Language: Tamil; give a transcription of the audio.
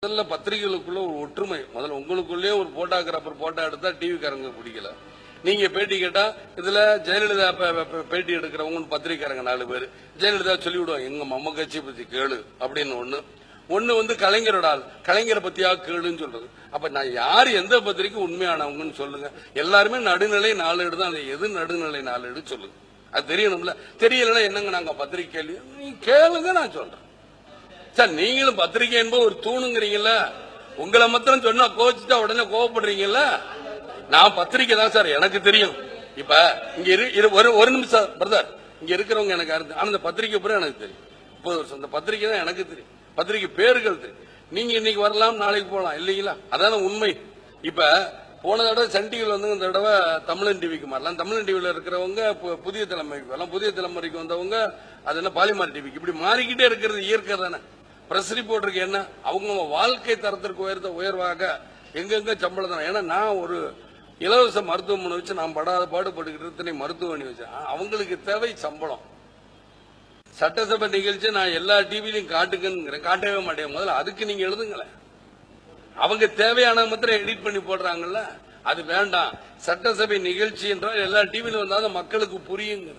முதல்ல பத்திரிகைகளுக்குள்ள ஒரு ஒற்றுமை. முதல்ல உங்களுக்குள்ளே ஒரு போட்டோகிராஃபர் போட்டோ எடுத்தா டிவிக்காரங்க பிடிக்கல. நீங்க பேட்டி கேட்டா இதுல ஜெயலலிதா பேட்டி எடுக்கிறவங்க பத்திரிகைக்காரங்க 4 பேர் ஜெயலலிதா சொல்லிவிடுவாங்க எங்க மம்ம கட்சியை பத்தி கேளு அப்படின்னு ஒண்ணு கலைஞரோட ஆள் கலைஞரை பத்தியா கேளுன்னு சொல்றது. அப்ப நான் யார் எந்த பத்திரிக்கை உண்மையானவங்கன்னு சொல்லுங்க. எல்லாருமே நடுநிலை 4 தான். அது எது நடுநிலை 4 சொல்லுங்க. அது தெரியணும்ல. தெரியலன்னா என்னங்க நாங்க பத்திரிக்கை கேள்வி நீ கேளுங்க நான் சொல்றேன். சார் நீங்களும் பத்திரிகை என்பது ஒரு தூணுங்கிறீங்கல்ல. உங்களை மாத்திரம் சொன்னா கோச்சிட்டா உடனே கோவப்படுறீங்கல்ல. நான் பத்திரிகை தான் சார் எனக்கு தெரியும். இப்ப இங்க ஒரு நிமிஷம் பிரதர் இங்க இருக்கிறவங்க எனக்கு ஆனா இந்த பத்திரிகை பூரா எனக்கு தெரியும். 30 வருஷம் இந்த பத்திரிகை தான் எனக்கு தெரியும். பத்திரிகை பேர்கள் தெரியும். நீங்க இன்னைக்கு வரலாம் நாளைக்கு போகலாம் இல்லைங்களா. அதான உண்மை. இப்ப போன தடவை சன் டிவியில் வந்து இந்த தடவை தமிழன் டிவிக்கு மாறலாம். தமிழன் டிவியில் இருக்கிறவங்க புதிய தலைமுறைக்கு வரலாம். புதிய தலைமுறைக்கு வந்தவங்க அது என்ன பாலிமார் டிவிக்கு இப்படி மாறிக்கிட்டே இருக்கிறது இயற்கை தானே. பிரஸ் ரிப்போர்ட்டருக்கு என்ன அவங்க வாழ்க்கை தரத்திற்கு உயர்வாக எங்கெங்க சம்பளம் தானே. ஏன்னா நான் ஒரு இலவச மருத்துவமனை வச்சு நான் படாத பாடுபட்டுக்கிட்டு மருத்துவமனை வச்சேன். அவங்களுக்கு தேவை சம்பளம். சட்டசபை நிகழ்ச்சி நான் எல்லா டிவிலையும் காட்டுக்குங்கிறேன். காட்டவே மாட்டேன். முதல்ல அதுக்கு நீங்க எழுதுங்களேன். அவங்க தேவையான மாத்திரம் எடிட் பண்ணி போடுறாங்கல்ல அது வேண்டாம். சட்டசபை நிகழ்ச்சி என்றால் எல்லா டிவியிலும் வந்தாலும் மக்களுக்கு புரியுங்க.